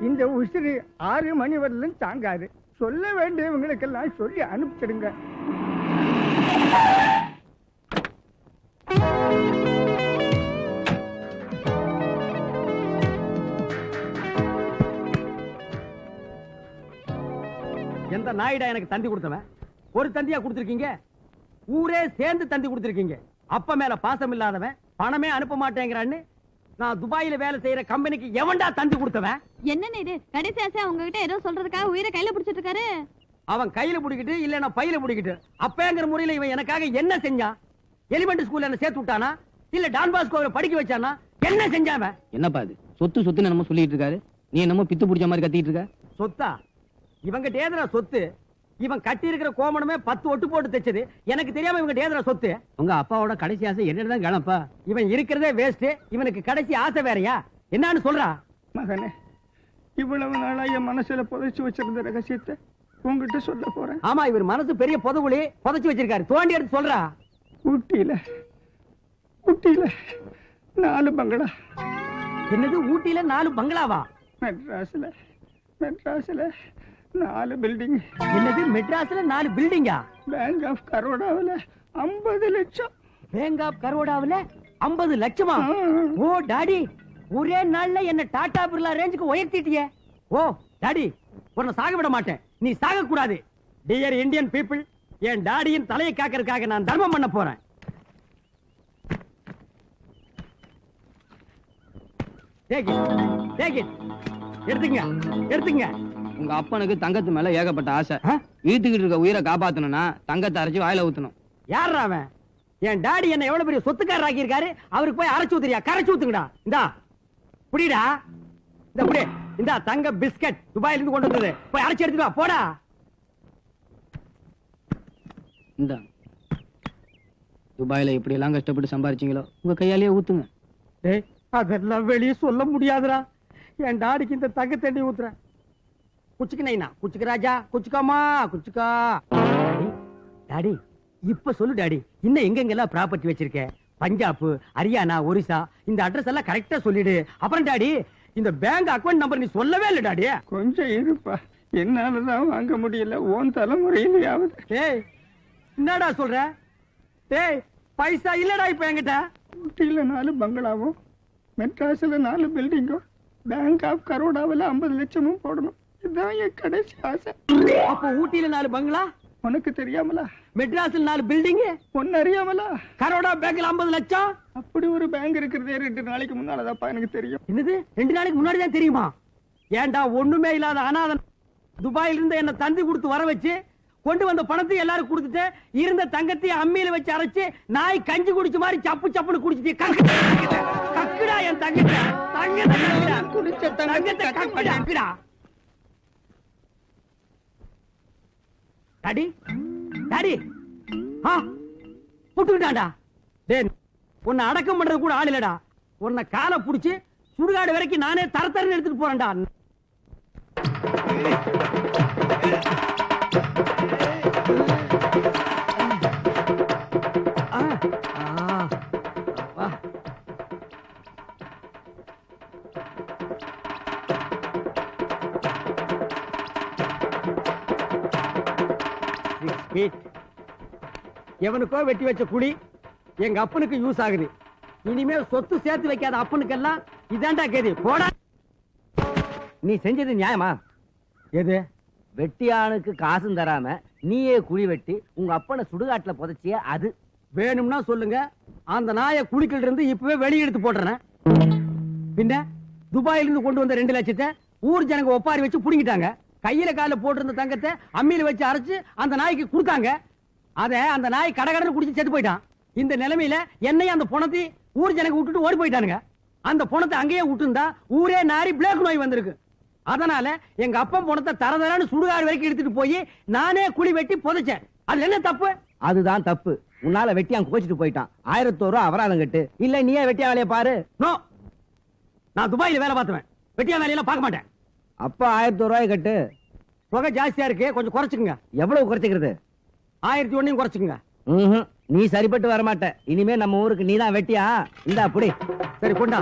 இந்த உசிறு 6 மணி வரலும் தாங்காது. சொல்ல வேண்டியவங்களுக்கெல்லாம் சொல்லி அனுப்பிச்சிடுங்க. எந்த நாயிடா எனக்கு தந்தி கொடுத்தவன்? ஒரு தந்தியா கொடுத்திருக்கீங்க? ஊரே சேர்ந்து தந்தி கொடுத்திருக்கீங்க. அப்ப மேல பாசம் இல்லாதவன் பணமே அனுப்ப மாட்டேங்கிறான்னு நான் துபாயில வேலை செய்யற கம்பெனிக்கு எவன்டா தந்தி கொடுத்தவன்? என்னன்னு இது கடைசி ஆசை உங்ககிட்ட ஏதோ சொல்றதுக்காக உயிரை கையில பிடிச்சிட்டு இருக்காரு. அவன் கையில பிடிக்கிட்டு இல்ல நான் பையில பிடிக்கிட்டு அப்பங்கிற முறையில இவன் எனக்காக என்ன செஞ்சான்? எலிமெண்ட் ஸ்கூல்ல என்ன சேர்த்து விட்டானா இல்ல டான் பாஸ்கோவை படிக்க வச்சானா? என்ன செஞ்சாவன்? என்னப்பா இது சொத்து சொத்து நம்ம சொல்லிட்டு இருக்காரு, நீ என்னமோ பித்து பிடிச்ச மாதிரி கத்திட்டு இருக்க. சொத்தா? இவங்கிட்ட ஏதுடா சொத்து? இவன் கட்டி இருக்கிற கோமணமே 10 ஒட்டு போட்டு தைச்சது. எனக்கு தெரியாம இவங்கிட்ட ஏதுடா சொத்து? உங்க அப்பாவோட கடைசி ஆசை என்னதான் கேளப்பா. இவன் இருக்கிறதே வேஸ்ட், இவனுக்கு கடைசி ஆசை வேறயா? என்னன்னு சொல்றா? மகனே, இவ்வளவு நாளா என் மனசுல புதைச்சு வச்சிருந்த ரகசியத்தை உங்ககிட்ட சொல்ல போறேன். ஆமா, இவர் மனசு பெரிய புதகுழி புதைச்சு வச்சிருக்காரு. தோண்டி எடுத்து சொல்றா. ஊட்டியில 4 பங்களா. என்னது ஊட்டியில 4 பங்களாவா? மெட்ராஸ்ல 4 பில்டிங். என்னது மெட்ராஸ்ல 4 பில்டிங்கா? பேங்க் ஆஃப் கரோடாவில் 50 லட்சம். பேங்க் ஆஃப் கரோடாவில் 50 லட்சமா? ஓ டாடி, ஒரே நாள்ல என்ன டாடா பிர்லா ரேஞ்சுக்கு உயர்த்திட்டியே. ஓ டாடி, உன்னை சாக விட மாட்டேன். நீ சாக கூடாது. டியர் இந்தியன் பீப்புள், என் டாடியின் தலையை காக்கிறதுக்காக நான் தர்மம் பண்ண போறேன். எடுத்துங்க. உங்க அப்பனுக்கு தங்கத்து மேல ஏகப்பட்ட ஆசை. வீட்டுக்கிட்டு இருக்க உயிரை காப்பாத்தணும்னா தங்கத்தை அரைச்சு வாயில ஊத்தணும். யார் அவன்? என் டாடி என்ன எவ்வளவு பெரிய சொத்துக்காரர் ஆக்கி இருக்காரு. அவருக்கு போய் அரைச்சு ஊத்துறியா? கரைச்சு ஊத்துங்கடா. இந்தா புடிடா, இந்த புடி. இந்தா தங்க பிஸ்கட் துபாயில இருந்து கொண்டு வந்தது. போய் அரைச்சு எடுத்துட்டு வா. போடா. இந்த துபாயில இப்படி எல்லாம் கஷ்டப்பட்டு சம்பாரிச்சீங்களோ உங்க கையாலேயே ஊத்துங்க. அதெல்லாம் வெளியே சொல்ல முடியாதுடா. என் டாடிக்கு இந்த தங்க தண்ணி ஊத்துறேன். குச்சிக்கு நைனா, குச்சிக்கு ராஜா, குச்சிக்காமா, குச்சிக்கா. டாடி இப்ப சொல்லு டாடி, இன்னும் எங்கெங்கெல்லாம் ப்ராப்பர்ட்டி வச்சிருக்க? பஞ்சாப், ஹரியானா, ஒரிசா, இந்த அட்ரஸ் எல்லாம் கரெக்டா சொல்லிடு. அப்புறம் டாடி, இந்த பேங்க் அக்கவுண்ட் நம்பர் நீ சொல்லவே இல்லை டாடி. கொஞ்சம் இருப்பா, என்னாலதான் வாங்க முடியல. ஓன் தலைமுறையிலேயாவது. ஏய் என்னடா சொல்ற? ஏய் பைசா இல்லடா இப்ப என்கிட்ட. ஊட்டியில 4 பங்களாவும் மெட்ராஸ்ல 4 பில்டிங்கும் பேங்க் ஆஃப் கரோடாவில் 50 லட்சமும் போடணும். இதுதான் என் கடைசி ஆசை. அப்ப ஊட்டியில 4 பங்களா, உனக்கு தெரியாமலா? மெட்ராஸ்ல 4 பில்டிங், ஒன்னு அறியாமலா? கரோடா பேங்க்ல 50 லட்சம். அப்படி ஒரு பேங்க் இருக்கிறதே 2 நாளைக்கு முன்னாலதாப்பா எனக்கு தெரியும். என்னது 2 நாளைக்கு முன்னாடி தான் தெரியுமா? ஏன்டா ஒண்ணுமே இல்லாத அனாதன் துபாயில இருந்து என்ன தந்தி கொடுத்து வர வச்சு கொண்டு வந்த பணத்தை எல்லாரும் கொடுத்துட்டு இருந்த தங்கத்தையும் அம்மியில வச்சு அரைச்சு நாய் கஞ்சி குடிச்ச மாதிரி சப்பு சப்புன்னு குடிச்சிட்டு கக்குடா என் தங்கத்தை. தங்கத்தை குடிச்ச தங்கத்தை கக்குடா. Daddy daddy, புட்டுக்கிட்டான்டா. டேய், உன்னை அடக்கம் பண்றது கூட ஆள் இல்லடா. உன்னை காலை புடிச்சு சுடுகாடு வரைக்கும் நானே தரத்தரன்னு எடுத்துட்டு போறேன்டா. எவனுக்கோ வெட்டி வச்ச குழி எங்க அப்பனுக்கு யூஸ் ஆகுது. இனிமே சொத்து சேர்த்து வைக்காத அப்பனுக்கெல்லாம் இதாண்டா கேது. போடா. நீ செஞ்சது நியாயமா? எது? வெட்டியானுக்கு காசும் தராம நீயே குழி வெட்டி உங்க அப்பனை சுடுகாட்டுல புதைச்சிய அது. வேணும்னா சொல்லுங்க, அந்த நாயை குழிக்கிட்டு இருந்து இப்பவே வெளியே எடுத்து போடுறேன். பின்ன துபாயில இருந்து கொண்டு வந்த 2 லட்சத்தை ஊர் ஜனங்க ஒப்பாரி வச்சு புடிங்கிட்டாங்க. கையில கால போட்டிருந்த தங்கத்தை அம்மியில வச்சு அரைச்சு அந்த நாய்க்கு கொடுத்தாங்க. அத அந்த நாய் கடகடன்னு குடிச்சு செத்து போயிட்டான். இந்த நிலைமையில என்னையும் அந்த பணத்தை ஊர் ஜனங்க விட்டுட்டு ஓடி போயிட்டானுங்க. அந்த பணத்தை அங்கேயே விட்டுருந்தா ஊரே நாரி பிளேக் நோய் வந்திருக்கு. அதனால எங்க அப்பன் பணத்தை தரதரான்னு சுடுகாடு வரைக்கும் எடுத்துட்டு போய் நானே குழி வெட்டி புதைச்சேன். அது என்ன தப்பு? அதுதான் தப்பு. உன்னால வெட்டியான் கோச்சிட்டு போயிட்டான். 1001 ரூபா அபராதம் கட்டு. இல்ல நீயே வெட்டியா வேலையை பாரு. நோ, நான் துபாயில வேலை பார்த்துவேன். வெட்டியா வேலையெல்லாம் பார்க்க மாட்டேன். அப்ப 1001 ரூபாய் கட்டு. தொகை ஜாஸ்தியா இருக்கு, கொஞ்சம் குறைச்சுக்குங்க. எவ்வளவு குறைச்சுக்கிறது? 1001 குறைச்சுக்குங்க. நீ சரிப்பட்டு வரமாட்ட. இனிமே நம்ம ஊருக்கு நீதான் வெட்டியா. இந்தா புடி. சரி கொண்டா.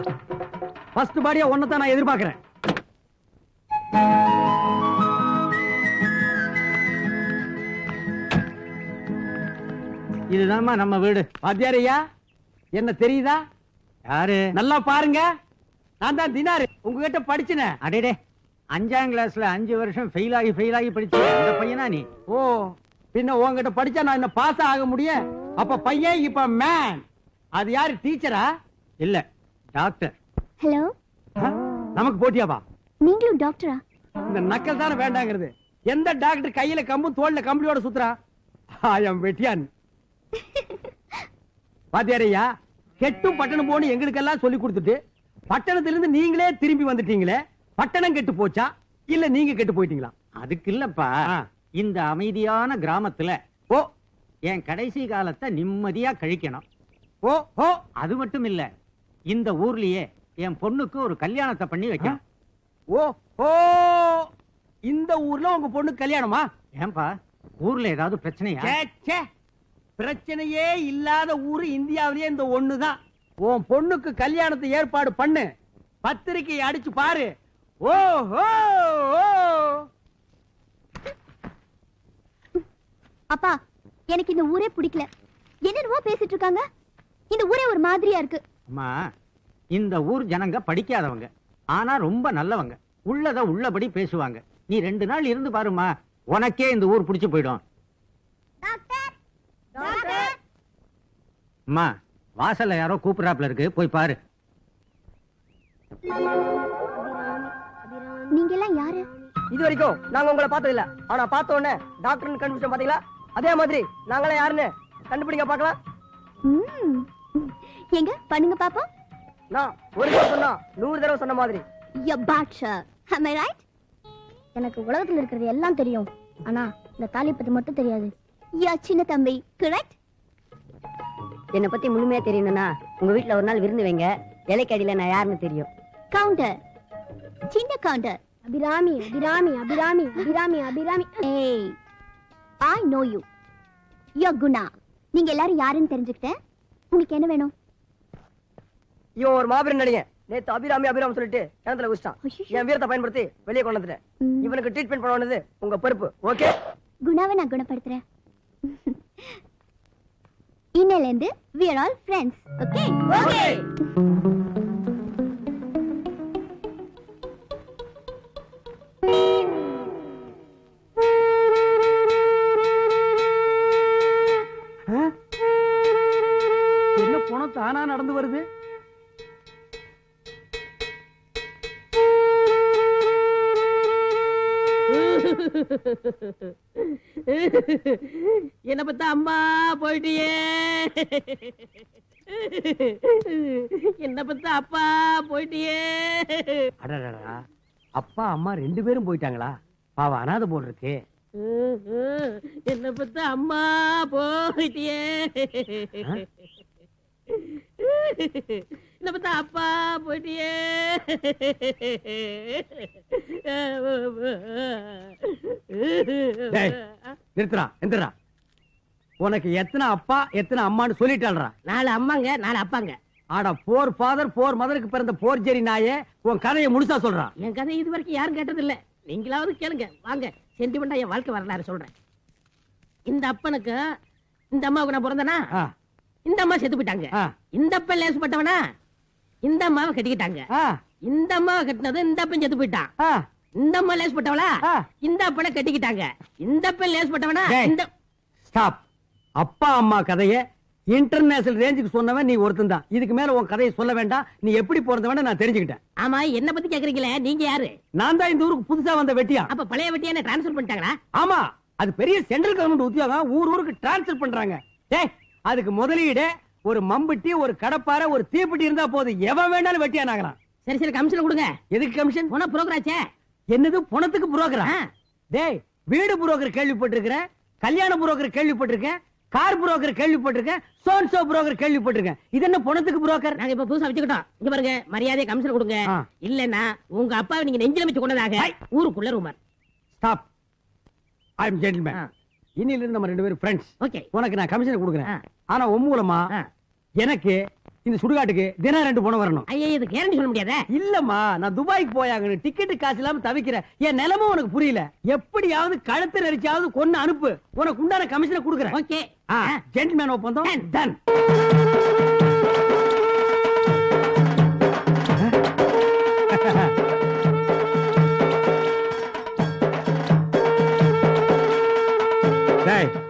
ஃபர்ஸ்ட் பாடியா ஒன்னதான் நான் எதிர்பார்க்கிறேன். இதுதான்மா நம்ம வீடு. வாத்தியாரையா என்ன தெரியுதா? யாரு? நல்லா பாருங்க, நான் தான் தினாரு, உங்ககிட்ட படிச்சின. அடேடே, 5ஆம் கிளாஸ்ல 5 வருஷம் ஃபெயில் ஆகி படிச்சு அந்த பையனா நீ? ஓ, பின்ன உங்ககிட்ட படிச்சா நான் என்ன பாஸ் ஆக முடியும்? அப்ப பையன் இப்ப மேன். அது யாரு, டீச்சரா? இல்ல, டாக்டர். ஹலோ, நமக்கு போட்டியாவா? நீங்களும் டாக்டரா? இந்த நக்கல் தானே வேண்டாங்கிறது. எந்த டாக்டர் கையில கம்பும் தோல்ல கம்பளியோட சுத்துறா? ஐ அம் வெட்டியான். வாத்தியாரையா, கெட்டும் பட்டணம் போன்னு எங்களுக்கெல்லாம் சொல்லி கொடுத்துட்டு பட்டணத்திலிருந்து நீங்களே திரும்பி வந்துட்டீங்களே, பட்டணம் கெட்டு போச்சா இல்ல நீங்க கெட்டு போயிட்டீங்களா? அதுக்கு இல்லப்பா, ஆ. இந்த அமைதியான கிராமத்துல ஓ என் கடைசி காலத்தை நிம்மதியா கழிக்கணும். ஓ ஓ அது மட்டும் இல்ல, இந்த ஊர்லயே என் பொண்ணுக்கு ஒரு கல்யாணத்தை பண்ணி வைக்கணும். ஓ ஓ இந்த ஊர்ல உங்க பொண்ணு கல்யாணமா? ஏன்பா, ஊர்ல ஏதாவது பிரச்சனையா? ச்சே, ச்சே. பிரச்சனையே இல்லாத ஊரு இந்தியாவிலேயே இந்த ஒண்ணுதான். உன் பொண்ணுக்கு கல்யாணத்தை ஏற்பாடு பண்ணு, பத்திரிக்கை அடிச்சு பாரு. ஓ ஓ ஓ. அப்பா, எனக்கு இந்த ஊரே பிடிக்கல. என்னென்னவோ பேசிட்டு இருக்காங்க. இந்த ஊரே ஒரு மாதிரியா இருக்கு. அம்மா, இந்த ஊர் ஜனங்க படிக்காதவங்க, ஆனா ரொம்ப நல்லவங்க. உள்ளத உள்ளபடி பேசுவாங்க. நீ 2 நாள் இருந்து பாருமா, உனக்கே இந்த ஊர் பிடிச்சு போயிடும். அம்மா, வாசல்ல யாரோ கூப்பிடுறாப்ல இருக்கு, போய் பாரு. நீங்க எல்லாம் யாரு? இது வரைக்கும் நாங்க உங்களை பார்த்தது இல்ல. ஆனா பார்த்த உடனே டாக்டர்னு கண்டுபிடிச்சோம் பாத்தீங்களா? அதே மாதிரி நாங்களே யாருன்னு கண்டுபிடிங்க பார்க்கலாம். ம். எங்க பண்ணுங்க பாப்போம். நான் ஒரு தடவை சொன்னா 100 தடவை சொன்ன மாதிரி. யா பாட்ஷா, am I right? எனக்கு உலகத்துல இருக்கிறது எல்லாம் தெரியும், ஆனா இந்த தாலி பத்தி மட்டும் தெரியாது. யா சின்ன தம்பி, கரெக்ட்? என்னை பத்தி முழுமையா தெரியணும்னா உங்க வீட்ல ஒரு நாள் விருந்து வைங்க. இலைக்கடியில நான் யாருன்னு தெரியும். கவுண்டர், சின்ன கவுண்டர். அபிராமி அபிராமி அபிராமி அபிராமி அபிராமி. ஏய், I know you. யோ குணா. நீங்க எல்லாரும் யாருன்னு தெரிஞ்சுக்கிட்டேன். உங்களுக்கு என்ன வேணும்? இவன் ஒரு மாபெரும் நடிகன். நேத்து அபிராமி அபிராமி சொல்லிட்டு கிணத்துல குதிச்சிட்டான். என் வீரத்தை பயன்படுத்தி வெளியே கொண்டு வந்துட்டேன். ம். இவனுக்கு ட்ரீட்மெண்ட் பண்ண வேண்டியது உங்க பொறுப்பு. ஓகே? குணாவை நான் குணப்படுத்துறேன். இன்னையில இருந்து we are all friends. Okay? Okay. என்ன பணம் தானா நடந்து வருது? என்ன பத்த அம்மா போயிட்டியே, என்ன பத்த அப்பா போயிட்டியே. அடடடா, அப்பா அம்மா 2 பேரும் போயிட்டாங்களா? பாவ அனாதை போல் இருக்கு. என்ன பத்த அம்மா போயிட்டியே, என்ன பத்த அப்பா போயிட்டியே. டேய், நிறுத்துறா, எந்திரா. உனக்கு எத்தனை அப்பா எத்தனை அம்மான்னு சொல்லிட்டாள்றா? 4 அம்மாங்க 4 அப்பாங்க. ஆடா, 4 ஃபாதர் 4 மதருக்கு பிறந்த போர்ஜரி நாயே, உன் கதையை முழுசா சொல்றான். என் கதை இது வரைக்கும் யாரும் கேட்டது இல்ல. நீங்களாவது கேளுங்க வாங்க. சென்டிமெண்டா என் வாழ்க்கை வரலாறு சொல்றேன். இந்த அப்பனுக்கு இந்த அம்மாவுக்கு நான் பிறந்தனா, ஆ, இந்த அம்மா செத்து போயிட்டாங்க. ஆ, இந்த அப்பன் லேசுப்பட்டவனா, இந்த அம்மாவை கட்டிக்கிட்டாங்க. ஆ, இந்த அம்மாவை கட்டினது இந்த அப்பன் செத்து போயிட்டான். ஆ. இந்த அம்மா லேசுப்பட்டவளா, ஆ. இந்த அப்பனை கட்டிக்கிட்டாங்க. இந்த அப்பன் லேசுப்பட்டவனா, டேய். இந்த ஸ்டாப். அப்பா அம்மா கதையை இன்டர்நேஷனல் ரேஞ்சுக்கு சொன்னவன் நீ ஒருத்தன் தான். இதுக்கு மேல உன் கதையை சொல்ல வேண்டாம். நீ எப்படி பிறந்தவன நான் தெரிஞ்சுக்கிட்டேன். ஆமா, என்ன பத்தி கேக்குறீங்களே, நீங்க யாரு? நான் தான் இந்த ஊருக்கு புதுசா வந்த வெட்டியா. அப்ப பழைய வெட்டியான டிரான்ஸ்ஃபர் பண்ணிட்டாங்களா? ஆமா, அது பெரிய சென்ட்ரல் கவர்மெண்ட் உத்தியோகம். ஊருக்கு டிரான்ஸ்ஃபர் பண்றாங்க. டேய், அதுக்கு முதலீடு ஒரு மம்பட்டி, ஒரு கடப்பாரை, ஒரு தீப்பெட்டி இருந்தா போதும், எவன் வேணாலும் வெட்டியான் ஆகலாம். சரி சரி, கமிஷன் கொடுங்க. எதுக்கு கமிஷன்? போன புரோக்கராச்சே. என்னது பணத்துக்கு புரோக்கரா? ஆ. டேய், வீடு புரோக்கர் கேள்விப்பட்டிருக்கிறேன், கல்யாண புரோக்கர் கேள்விப்பட்டிருக்கேன், கார் புரோக்கர் கேள்விப்பட்டிருக்கேன், சோன்சோ புரோக்கர் கேள்விப்பட்டிருக்கேன். இது என்ன பணத்துக்கு புரோக்கர்? நாங்க இப்ப புதுசா வச்சுக்கிட்டோம். இங்க பாருங்க, மரியாதை கமிஷன் கொடுங்க. ஆ. இல்லன்னா உங்க அப்பாவை நீங்க நெஞ்சில வச்சு கொண்டதாக ஊருக்குள்ள rumour. Stop. I am gentleman. ஆ. இன்னில இருந்து நம்ம 2 பேரும் ஃப்ரெண்ட்ஸ். ஓகே. உனக்கு நான் கமிஷன் கொடுக்குறேன். ஆ. ஆனா உன் மூலமா ஆ. எனக்கு இந்த சுடுகாட்டுக்கு தினம் 2 பணம் வரணும். ஐயா இது கேரண்டி சொல்ல முடியாதே. இல்லம்மா, நான் துபாய்க்கு போயாகணும். டிக்கெட் காசு இல்லாம தவிக்கிறேன். என் நிலைமை உனக்கு புரியல. எப்படியாவது கழுத்தை நெரிச்சாவது கொன்னு அனுப்பு. உனக்கு உண்டான கமிஷனை கொடுக்குறேன். ஓகே. ஜென்டில்மேன் ஒப்பந்தம் டன்.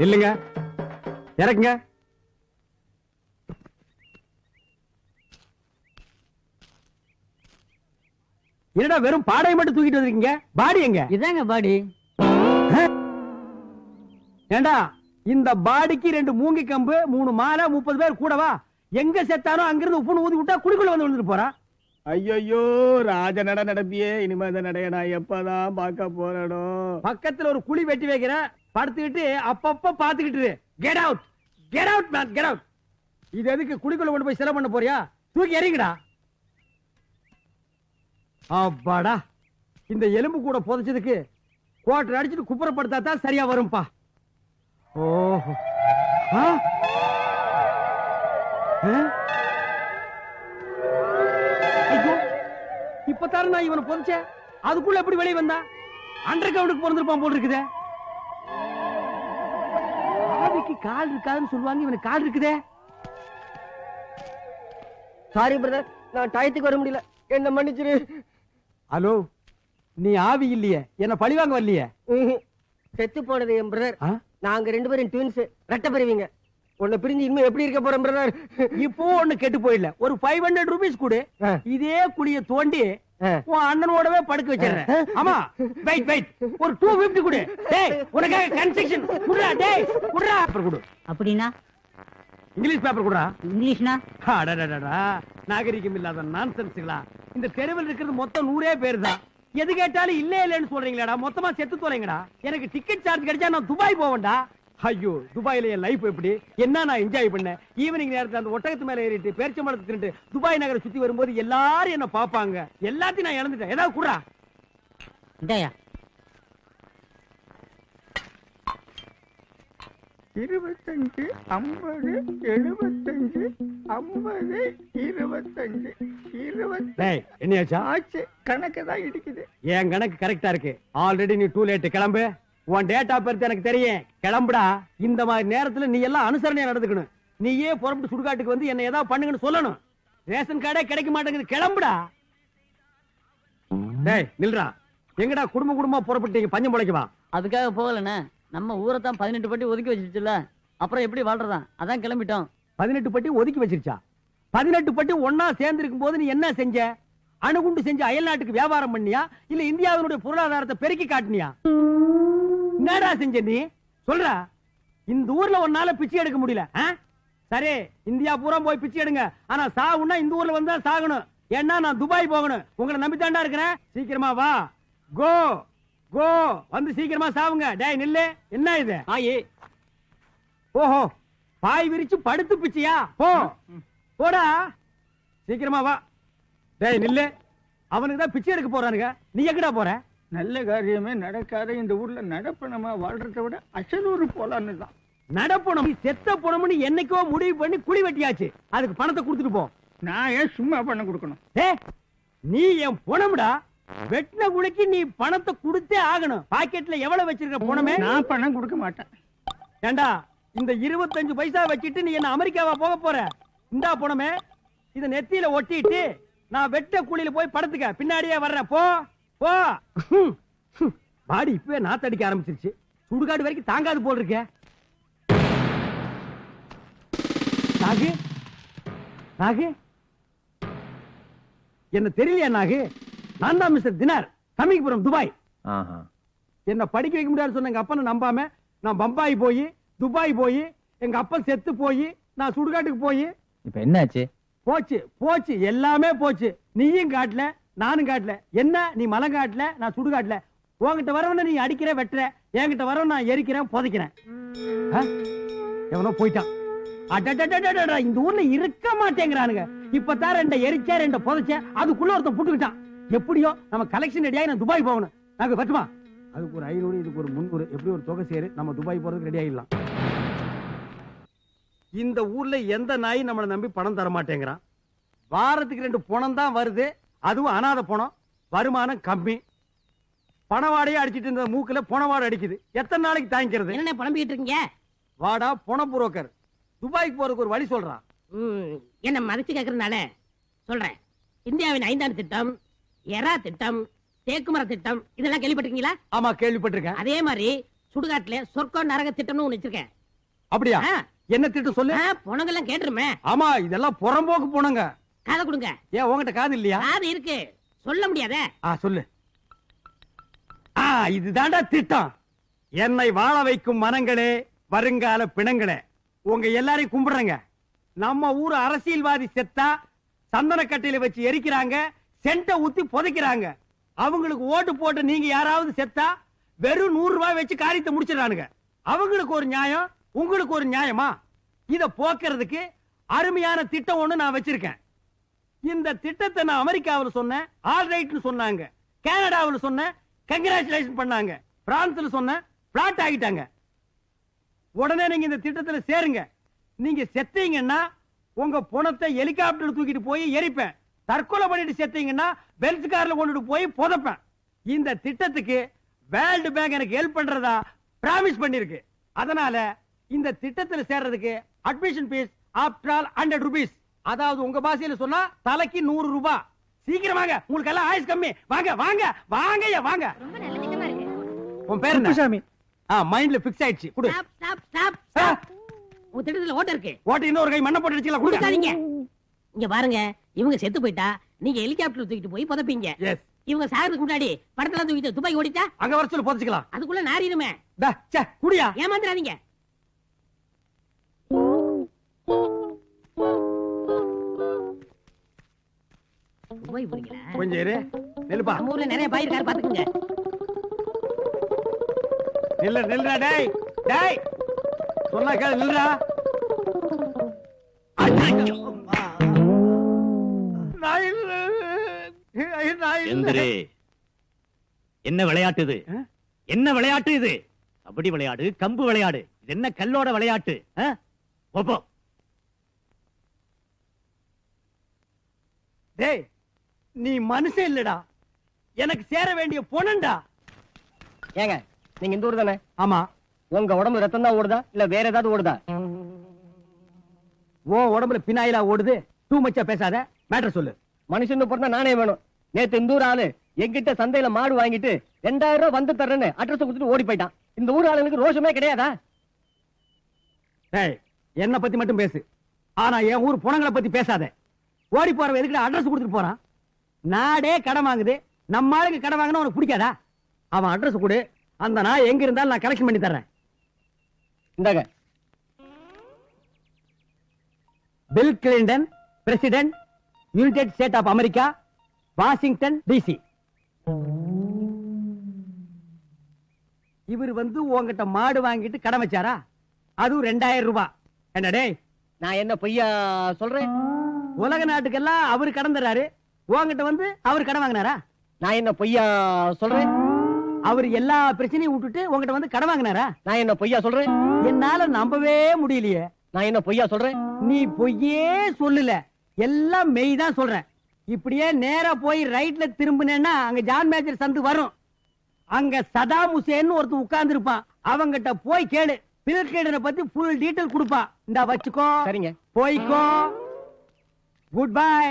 இல்லங்க, இறக்குங்க. என்னடா வெறும் பாடையை மட்டும் தூக்கிட்டு வந்திருக்கீங்க? பாடி எங்க? இதாங்க பாடி. ஏண்டா, இந்த பாடிக்கு 2 மூங்கி கம்பு, 3 மாலை, 30 பேர் கூடவா? எங்க செத்தாரோ அங்கிருந்து உப்புன்னு ஊதி விட்டா குடிக்குள்ள வந்து விழுந்துட்டு போறான். ஐயோ, ராஜ நட நடப்பியே. இனிமே இந்த நடைய நான் எப்பதான் பார்க்க போறேனோ. பக்கத்துல ஒரு குழி வெட்டி வைக்கிறேன், படுத்துக்கிட்டு அப்பப்ப பாத்துக்கிட்டு. Get out, get out man, get out. இது எதுக்கு குழிக்குள்ள கொண்டு போய் செலவு பண்ண போறியா? தூக்கி எறிங்கடா. அப்பாடா, இந்த எலும்பு கூட புதைச்சதுக்கு கோட்டை அடிச்சுட்டு குப்புறப்படுத்தா தான் சரியா வரும்பா. ஓஹோ, ஐயோ, இப்பதான நான் இவனை புதைச்சேன். அதுக்குள்ள எப்படி வெளியே வந்தா? அண்டர் கிரவுண்டுக்கு பிறந்திருப்பான் போல் இருக்குதே. ஆவிக்கு கால் இருக்காதுன்னு சொல்லுவாங்க, இவனுக்கு கால் இருக்குதே. சாரி பிரதர், நான் டயத்துக்கு வர முடியல, என்ன மன்னிச்சிரு. ஹலோ, நீ ஆவி இல்லையே, என்ன பழிவாங்க வரலையே. செத்து போனது என் பிரதர். நாங்க 2 பேரும் ட்வின்ஸ், ரெட்டை பிரிவிங்க. உன்னை பிரிஞ்சு இன்னும் எப்படி இருக்க போறேன் பிரதர்? இப்போ ஒண்ணு கெட்டு போயிடல. ஒரு 500 ரூபீஸ் கொடு, இதே குழிய தோண்டி உன் அண்ணனோடவே படுக்க வச்சிடுறேன். ஆமா, வெயிட் வெயிட், ஒரு 250 கொடு. டேய், உனக்காக கன்ஸ்ட்ரக்ஷன் குடுடா. டேய், குடுடா. பேப்பர் கொடு. அப்படின்னா இங்கிலீஷ் பேப்பர் குடுடா. இங்கிலீஷ்னா? அடடடடா, நாகரிகம் இல்லாத நான்சென்ஸ்களா. இந்த தெருவில் இருக்கிறது மொத்தம் 100 பேர் தான். எது கேட்டாலும் இல்ல இல்லன்னு சொல்றீங்களாடா. மொத்தமா செத்து தொலைங்கடா. எனக்கு டிக்கெட் சார்ஜ் கிடைச்சா நான் துபாய் போவேன்டா. ஐயோ, துபாயில என் லைஃப் எப்படி என்ன நான் என்ஜாய் பண்ணேன். ஈவினிங் நேரத்துல அந்த ஒட்டகத்து மேல ஏறிட்டு பேரிச்சம்பழத்தை தின்னுட்டு துபாய் நகரை சுத்தி வரும்போது எல்லாரும் என்ன பாப்பாங்க. எல்லாத்தையும் நான் இழந்துட்டேன். ஏதாவது குடுறா. இந்தாயா. 25, 50, 75, 50, 25, 20. டேய், என்னையாச்சா? ஆச்சு, கணக்கு தான் இடிக்குது. என் கணக்கு கரெக்டா இருக்கு. ஆல்ரெடி நீ டூ லேட். கிளம்பு. உன் டேட் ஆஃப் பர்த் எனக்கு தெரியும். கிளம்புடா. இந்த மாதிரி நேரத்துல நீ எல்லாம் அனுசரணையா நடந்துக்கணும். நீயே புறப்பட்டு சுடுகாட்டுக்கு வந்து என்ன ஏதாவது பண்ணுங்கன்னு சொல்லணும். ரேஷன் கார்டே கிடைக்க மாட்டேங்குது. கிளம்புடா. டேய், நில்றா. எங்கடா குடும்பமா புறப்பட்டீங்க? பஞ்சம் முளைக்குவா? அதுக்காக போகலண்ணே, நம்ம ஊரை தான் 18 பட்டி ஒதுக்கி வச்சிருச்சுல, அப்புறம் எப்படி வாழ்றதா? அதான் கிளம்பிட்டோம். 18 பட்டி ஒதுக்கி வச்சிருச்சா? 18 பட்டி ஒன்னா சேர்ந்து இருக்கும் போது நீ என்ன செஞ்ச? அணுகுண்டு செஞ்சு அயல் நாட்டுக்கு வியாபாரம் பண்ணியா, இல்ல இந்தியாவினுடைய பொருளாதாரத்தை பெருக்கி காட்டினியா? என்னடா செஞ்ச நீ? சொல்றா. இந்த ஊர்ல ஒன்னால பிச்சை எடுக்க முடியல. சரி, இந்தியா பூரா போய் பிச்சை எடுங்க. ஆனா சாவுன்னா இந்த ஊர்ல வந்தா சாகணும். ஏன்னா நான் துபாய் போகணும். உங்களை நம்பித்தாண்டா இருக்கிறேன். சீக்கிரமா வா. கோ கோ, வந்து சீக்கிரமா சாவுங்க. டேய் நில்லு. என்ன இது? ஆயி. ஓஹோ, பாய் விரிச்சு படுத்து பிச்சையா? போ போடா, சீக்கிரமா வா. டேய் நில்லு. அவனுக்கு தான் பிச்சை எடுக்க போறானுங்க. நீ எங்கடா போற? நல்ல காரியமே நடக்காத இந்த ஊர்ல நடப்பணமா வாழ்றதை விட அசலூர் போலான்னு தான். நடப்பணம் செத்த பணம்னு என்னைக்கோ முடிவு பண்ணி குழி வெட்டியாச்சு. அதுக்கு பணத்தை கொடுத்துட்டு போ. நான் ஏன் சும்மா பணம் கொடுக்கணும்? நீ என் பணம்டா. வெட்டின குழிக்கு நீ பணத்தை கொடுத்தே ஆகணும். பாக்கெட்ல எவ்வளவு வச்சிருக்க பணமே? நான் பணம் கொடுக்க மாட்டேன். ஏண்டா, இந்த 25 பைசா வச்சிட்டு நீ என்ன அமெரிக்காவா போக போற? இந்தா பணமே, இத நெத்தியில ஒட்டிட்டு நான் வெட்ட குழியில போய் படுத்துக்க. பின்னாடியே வர்ற. போ போ. பாடி இப்பவே நாத்தடிக்க ஆரம்பிச்சிருச்சு. சுடுகாடு வரைக்கும் தாங்காது போல் இருக்க. நாகு, நாகு, என்ன தெரியலையா நாகு? நான் தான் mister dinar, coming from Dubai. என்ன படிக்க வைக்க முடியாது சொன்ன எங்க அப்பனை நம்பாம நான் பம்பாய் போய் துபாய் போய் எங்க அப்பன் செத்து போய் நான் சுடுகாட்டுக்கு போய் இப்ப என்னாச்சு? போச்சு போச்சு, எல்லாமே போச்சு. நீயும் காட்டல, நானும் காட்டல. என்ன நீ மலை காட்டல, நான் சுடுகாட்டல. உன்கிட்ட வரவன நீ அடிக்கிற வெட்டுற, என்கிட்ட வரவன் நான் எரிக்கிறேன் புதைக்கிறேன். எவனோ போயிட்டான். அடடடடடடா, இந்த ஊர்ல இருக்க மாட்டேங்கிறானுங்க. இப்பதான் 2 எரிச்ச 2 புதைச்ச, அதுக்குள்ள ஒருத்தன் புட்டுக்கிட்டான். எப்படியோ நம்ம கலெக்ஷன் ரெடியாகி நான் துபாய் போகணும். நாங்க பட்டுமா? அதுக்கு ஒரு 500, இதுக்கு ஒரு 300, எப்படி ஒரு தொகை சேரு, நம்ம துபாய் போறதுக்கு ரெடி ஆயிடலாம். இந்த ஊர்ல எந்த நாய் நம்மளை நம்பி பணம் தர மாட்டேங்கிறான். வாரத்துக்கு 2 பணம் தான் வருது, அதுவும் அனாதை பணம், வருமானம் கம்மி. பணவாடையே அடிச்சிட்டு இருந்த மூக்குல பணவாடை அடிக்குது. எத்தனை நாளைக்கு தாங்கிக்கிறது? என்ன புலம்பிக்கிட்டு இருக்கீங்க? வாடா பண புரோக்கர், துபாய்க்கு போறதுக்கு ஒரு வழி சொல்றான். என்ன மறைச்சு கேட்கறதுனால சொல்றேன். இந்தியாவின் 5ஆம் திட்டம், எரா திட்டம், தேக்குமர திட்டம், இதெல்லாம் கேள்விப்பட்டிருக்கீங்களா? ஆமா கேள்விப்பட்டிருக்கேன். அதே மாதிரி சுடுகாட்டுல சொர்க்கம் நரக திட்டம்னு ஒண்ணு வச்சிருக்கேன். அப்படியா? என்ன திட்டம் சொல்லு. பொணங்கெல்லாம் கேட்டுருமே. ஆமா இதெல்லாம் புறம்போக்கு போனங்க. காதை கொடுங்க. ஏன் உங்ககிட்ட காது இல்லையா? காது இருக்கு, சொல்ல முடியாதே. சொல்லு. இதுதான்டா திட்டம். என்னை வாழ வைக்கும் மனங்களே, வருங்கால பிணங்களே, உங்க எல்லாரையும் கும்பிடுறேங்க. நம்ம ஊர் அரசியல்வாதி செத்தா சந்தன கட்டையில வச்சு எரிக்கிறாங்க, சென்ட ஊத்தி புதைக்கிறாங்க. அவங்களுக்கு ஓட்டு போட்டு நீங்க யாராவது செத்தா வெறும் 100 ரூபாய் வச்சு காரியத்தை முடிச்சிடறானுங்க. அவங்களுக்கு ஒரு நியாயம், உங்களுக்கு ஒரு நியாயமா? இத போக்குறதுக்கு அருமையான திட்டம் ஒண்ணு நான் வச்சிருக்கேன். இந்த திட்டத்தை நான் அமெரிக்காவில் சொன்னேன், ஆல் ரைட்னு சொன்னாங்க. கனடாவில் சொன்னேன், கங்க்ராச்சுலேஷன் பண்ணாங்க. பிரான்ஸ்ல சொன்னேன், பிளாட் ஆகிட்டாங்க. உடனே நீங்க இந்த திட்டத்துல சேருங்க. நீங்க செத்தீங்கன்னா உங்க பணத்தை ஹெலிகாப்டர் தூக்கிட்டு போய் எரிப்பேன். தற்கொலை பண்ணிட்டு செத்தீங்கன்னா பென்ஸ் கார்ல கொண்டுட்டு போய் புதைப்பேன். இந்த திட்டத்துக்கு வேர்ல்டு பேங்க் எனக்கு ஹெல்ப் பண்றதா பிராமிஸ் பண்ணிருக்கு. அதனால இந்த திட்டத்துல சேர்றதுக்கு admission fees after all 100 rupees. அதாவது உங்க பாஷையில சொன்னா தலைக்கு 100 ரூபாய். சீக்கிரம் வாங்க, உங்களுக்கு எல்லாம் ஆயுஸ் கம்மி. வாங்க வாங்க வாங்க வாங்க. ரொம்ப நல்ல திட்டமா இருக்கு. உன் பேர் என்ன? சாமி. மைண்ட்ல ஃபிக்ஸ் ஆயிடுச்சு. குடு. ஸ்டாப். உங்க திட்டத்துல ஓட்ட இருக்கு. ஓட்ட இன்னொரு கை மண்ணை போட்டு அடிச்சுக்கலாம். கொடுக்காதீங்க. இங்க பாருங்க, இவங்க செத்து போயிட்டா நீங்க ஹெலிகாப்டர் தூக்கிட்டு போய் புதைப்பீங்க. எஸ். இவங்க சாகிறதுக்கு முன்னாடி படத்தெல்லாம் தூக்கிட்டு துபாய் ஓடிட்டா அங்க வர சொல்லி புதைச்சுக்கலாம். அதுக்குள்ள நாரிடுமே. குடியா? ஏமாந்துடாதீங்க. துபாய் போறீங்களா? கொஞ்சம் இரு. நெல்லுப்பா. நம்ம ஊர்ல நிறைய பாய் இருக்காரு, பாத்துக்கங்க. நில்லுடா டேய். டேய் சொன்னா கேளு, நில்லுடா. எந்திரே. என்ன விளையாட்டு இது? என்ன விளையாட்டு இது? கபடி விளையாடு, கம்பு விளையாடு, இது என்ன கல்லோட விளையாட்டு? போ. டேய் நீ மனுஷன் இல்லடா, எனக்கு சேர வேண்டிய பொணண்டா. ஏங்க நீங்க இந்த ஊர் தானே? ஆமா. உங்க உடம்புல ரத்தம் தான் ஓடுதா இல்ல வேற ஏதாவது ஓடுதா? ஓ உடம்புல பினாயிலா ஓடுது. டூ மச்சா பேசாத, மேட்டர் சொல்லு. மனுஷன் பிறந்தா நானே வேணும். நேத்து இந்த ஊர் ஆளு எங்கிட்ட சந்தையில மாடு வாங்கிட்டு 2000 ரூபாய் வந்து தர்றேன்னு அட்ரஸ் கொடுத்துட்டு ஓடி போயிட்டான். இந்த ஊர் ஆளுங்களுக்கு ரோஷமே கிடையாதா? டேய் என்ன பத்தி மட்டும் பேசு, ஆனா என் ஊர் புணங்களை பத்தி பேசாத. ஓடி போறவன் எதுக்கு அட்ரஸ் கொடுத்துட்டு போறான்? நாடே கடன் வாங்குது, நம்ம ஆளுக்கு கடன் வாங்கினா உனக்கு பிடிக்காதா? அவன் அட்ரஸ் கொடு, அந்த நான் எங்க இருந்தாலும் நான் கலெக்ஷன் பண்ணி தர்றேன். இந்தாங்க. Bill Clinton, president, United State of America, Washington DC. இவர் வந்து உங்ககிட்ட மாடு வாங்கிட்டு கடன் வச்சாரா? அதுவும் 2000 ரூபாய். என்ன டேய் நான் என்ன பொய்யா சொல்றேன்? உலக நாட்டுக்கெல்லாம் அவரு கடன் தர்றாரு, உங்ககிட்ட வந்து அவர் கடன் வாங்கினாரா? நான் என்ன பொய்யா சொல்றேன்? அவர் எல்லா பிரச்சனையும் விட்டுட்டு உங்ககிட்ட வந்து கடன் வாங்கினாரா? நான் என்ன பொய்யா சொல்றேன்? என்னால நம்பவே முடியலையே. நான் என்ன பொய்யா சொல்றேன்? நீ பொய்யே சொல்லல, எல்லாம் மெய் தான் சொல்றேன். இப்படியே நேரா போய் ரைட்ல திரும்பினேன்னா அங்க ஜான் மேஜர் சந்து வரும். அங்க சதாம் ஹுசேன் ஒருத்தன் உட்கார்ந்து இருப்பான். அவங்கிட்ட போய் கேளு, பில் கிளின்டனை பத்தி ஃபுல் டீடைல் கொடுப்பான். இந்த வச்சுக்கோ. சரிங்க. போய்க்கோ. Good bye.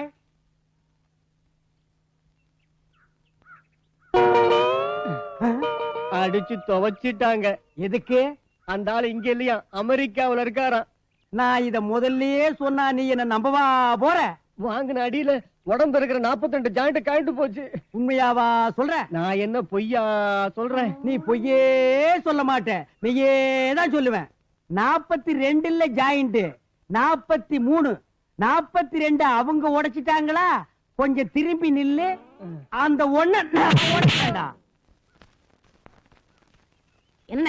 அடிச்சு துவைச்சிட்டாங்க. எதுக்கு? அந்த ஆளு இங்க இல்லையா, அமெரிக்காவுல இருக்காராம். நான் இத முதல்லயே சொன்னா நீ என்ன நம்பவா போற? வாங்கின அடியில உடம்பு இருக்கிற 42 ஜாயிண்ட் காயிட்டு போச்சு. உண்மையாவா சொல்ற? நான் என்ன பொய்யா சொல்றேன்? நீ பொய்யே சொல்ல மாட்டேன், மெய்யே தான் சொல்லுவேன். 42 இல்ல ஜாயிண்ட், 43. 42 அவங்க உடைச்சிட்டாங்களா? கொஞ்சம் திரும்பி நில்லு, அந்த ஒண்ண உடைச்சா. என்ன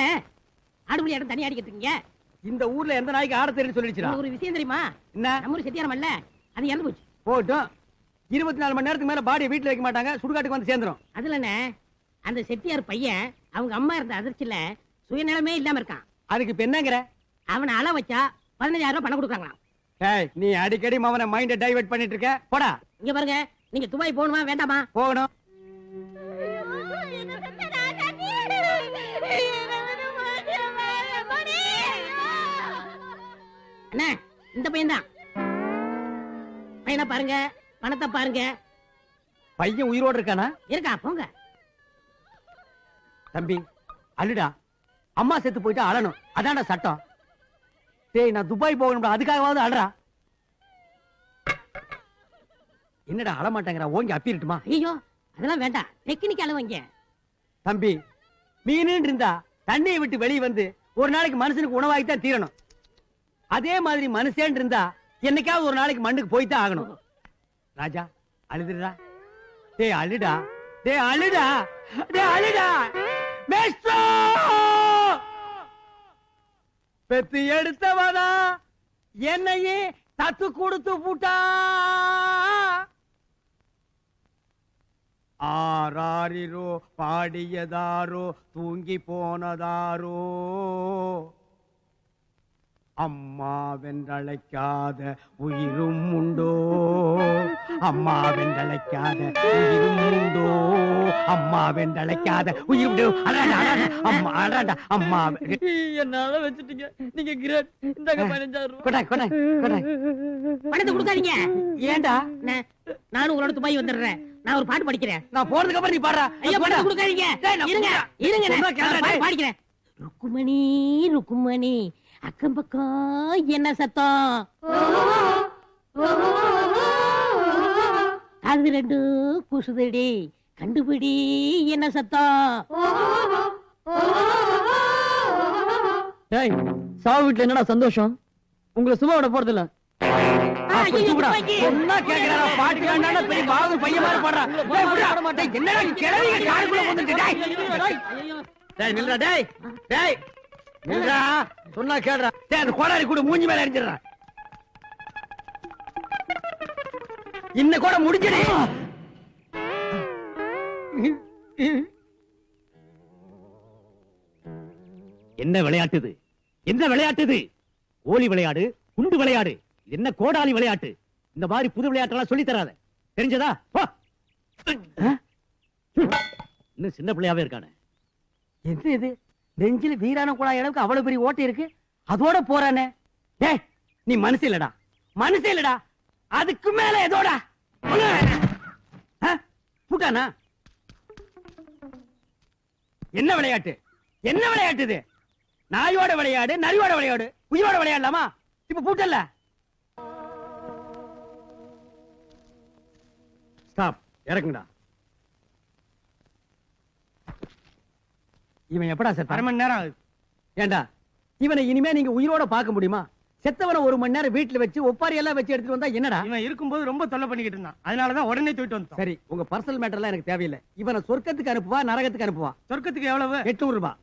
ஆடுபுலி இடம் தனியா அடிக்கிட்டு இருக்கீங்க? இந்த ஊர்ல எந்த நாய்க்கு ஆட தெரியும் சொல்லிடுச்சுடா. ஒரு விஷயம் தெரியுமா? என்ன? நம்ம ஊர் செட்டியாரம் இல்ல, அது இறந்து போச்சு. போட்டும், 24 மணி நேரத்துக்கு மேல பாடியை வீட்டுல வைக்க மாட்டாங்க, சுடுகாட்டுக்கு வந்து சேர்ந்துரும். அதுல என்ன, அந்த செட்டியார் பையன் அவங்க அம்மா இருந்த அதிர்ச்சியில சுயநலமே இல்லாம இருக்கான். அதுக்கு இப்ப என்னங்கிற? அவனை அள வச்சா 15,000 பணம் கொடுக்குறாங்களா? டேய் நீ அடிக்கடி மவனை மைண்ட டைவர்ட் பண்ணிட்டு இருக்க போடா. இங்க பாருங்க, நீங்க துபாய் போகணுமா வேண்டாமா? போகணும். அண்ணே, இந்த பையன் தான். பையனை பாருங்க, பணத்தை பாருங்க. பையன் உயிரோடு இருக்கானா? இருக்கா? போங்க. தம்பி அழுடா, அம்மா செத்து போயிட்டா அழணும், அதான்டா சட்டம். டேய் நான் துபாய் போகணும்டா, அதுக்காகவாவது அழறா. என்னடா அழ மாட்டேங்கிற, ஓங்கி அப்பிரட்டுமா? ஐயோ அதெல்லாம் வேண்டாம், டெக்னிக்கல் வைங்க. தம்பி மீன் இருந்தா தண்ணியை விட்டு வெளியே வந்து ஒரு நாளைக்கு மனுஷனுக்கு உணவாகித்தான் தீரணும். அதே மாதிரி மனுஷன் இருந்தா என்னைக்காவது ஒரு நாளைக்கு மண்ணுக்கு போய்தான் ஆகணும். ராஜா அழுதுடா, டேய் அழுடா, டேய் அழுடா, டேய் அழுடா. மேஸ்ட்ரோ பெத்து எடுத்தவனா என்னையே தத்து கொடுத்து பூட்டா. ஆராரிரோ பாடியதாரோ தூங்கி போனதாரோ, அம்மா வென்றழைக்காத உயிரும் உண்டோ, அம்மா வென்றழைக்காத உயிரும் உண்டோ, அம்மா வென்றழைக்காத உயிர் உண்டோ. அம்மா அடாடா அம்மா. என்னால வச்சுட்டீங்க, நீங்க கிரேட். இந்தாங்க 15,000. கொடா கொடா கொடா. பணத்தை கொடுக்காதீங்க. ஏண்டா? அண்ணே, நானும் உங்களோட துபாய் வந்துடுறேன். நான் ஒரு பாட்டு படிக்கிறேன். நான் போறதுக்கு அப்புறம் நீ பாடுறா. ஐயா பணத்தை கொடுக்காதீங்க. இருங்க இருங்க, நான் பாட்டு பாடிக்கிறேன். ருக்குமணி ருக்குமணி அக்கம் பக்கம் என்ன சத்தம்? அது ரெண்டு குசுதடி, கண்டுபிடி என்ன சத்தம்? டேய் சாவு வீட்டுல என்னடா சந்தோஷம்? உங்களை சும்மா விட போறது இல்ல. சொன்னா கேக்குறா, பாட்டு வேண்டாம்னா பெரிய பாகு பையன் மாதிரி பாடுறா. டேய் விடுடா. டேய் என்னடா நீ கிளவிங்க காருக்குள்ள வந்துட்டு டேய். டேய் நில்றா டேய். டேய் நில்றா. சொன்னா கேளுடா. டேய் அந்த கோடாரி கூட மூஞ்சி மேல எரிஞ்சிரடா. இன்ன கூட முடிஞ்சிடு. என்ன விளையாட்டு இது? என்ன விளையாட்டு இது? கோலி விளையாடு, குண்டு விளையாடு, இது என்ன கோடாலி விளையாட்டு? இந்த மாதிரி புது விளையாட்டெல்லாம் சொல்லி தராத, தெரிஞ்சதா? போ. இன்னும் சின்ன பிள்ளையாவே இருக்கானே. என்ன இது? நெஞ்சில வீரான குழாய் அளவுக்கு அவ்வளவு பெரிய ஓட்டை இருக்கு, அதோட போறானே. டேய் நீ மனுஷன் இல்லடா, மனுஷன் இல்லடா, அதுக்கு மேல ஏதோடா பூட்டானா? என்ன விளையாட்டு? என்ன விளையாட்டு இது? நாயோட விளையாடு, நரியோட விளையாடு, உயிரோட விளையாடலாமா? இப்ப பூட்டல்ல. ஸ்டாப், இறக்குங்கடா. இவன் எப்படா சார்? 1/2 மணி நேரம் ஆகுது. ஏண்டா இவனை இனிமே நீங்க உயிரோட பார்க்க முடியுமா? செத்தவனை 1 மணி நேரம் வீட்டுல வச்சு ஒப்பாரி எல்லாம் வச்சு எடுத்துட்டு வந்தா என்னடா? இவன் இருக்கும்போது ரொம்ப தொல்லை பண்ணிக்கிட்டு இருந்தான், அதனாலதான் உடனே தூக்கிட்டு வந்தோம். சரி உங்க பர்சனல் மேட்டர் எல்லாம் எனக்கு தேவையில்லை. இவனை சொர்க்கத்துக்கு அனுப்புவா, நரகத்துக்கு அனுப்புவா? சொர்க்கத்துக்கு எவ்வளவு? 800 ரூபாய்.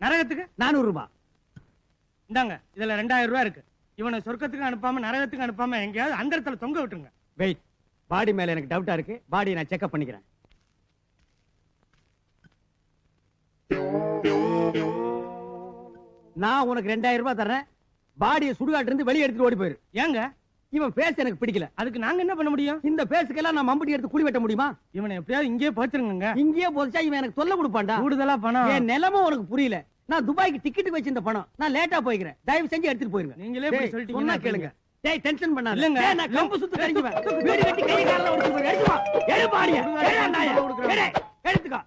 நரகத்துக்கு 400 ரூபாய். இந்தாங்க, இதுல 2000 ரூபாய் இருக்கு. இவனை சொர்க்கத்துக்கு அனுப்பாம நரகத்துக்கு அனுப்பாம எங்கேயாவது அந்த இடத்துல தொங்க விட்டுருங்க. வெயிட், பாடி மேல எனக்கு டவுட்டா இருக்கு, பாடியை நான் செக்அப் பண்ணிக்கிறேன். நான் உனக்கு 2000 ரூபாய் தர்றேன், பாடியை சுடுகாட்டு இருந்து வெளியே எடுத்துட்டு ஓடி போயிரு. ஏங்க இவன் பேச எனக்கு பிடிக்கல. அதுக்கு நாங்க என்ன பண்ண முடியும்? இந்த பேசுக்கெல்லாம் நான் மம்பட்டி எடுத்து குழி வெட்ட முடியுமா? இவனை எப்படியாவது இங்கேயே போச்சிருங்க. இங்கேயே போச்சா இவன் எனக்கு தொல்லை கொடுப்பான்டா. கூடுதலா பணம். என் நிலைமை உனக்கு புரியல. நான் துபாய்க்கு டிக்கெட் வச்சிருந்த பணம், நான் லேட்டா போய்க்கிறேன், தயவு செஞ்சு எடுத்துட்டு போயிருங்க. நீங்களே இப்படி டேய், சொல்லிட்டீங்க. சொன்னா கேளுங்க. டேய் டென்ஷன் பண்ணாத. இல்லங்க. டேய் நான் கம்பு சுத்து தெரிஞ்சுவேன். வீடு கட்டி கை கால்ல ஒடிச்சு போய் எடுத்து வா. எடு பாடியா. எடு நாயா. எடு எடுத்துக்கோ.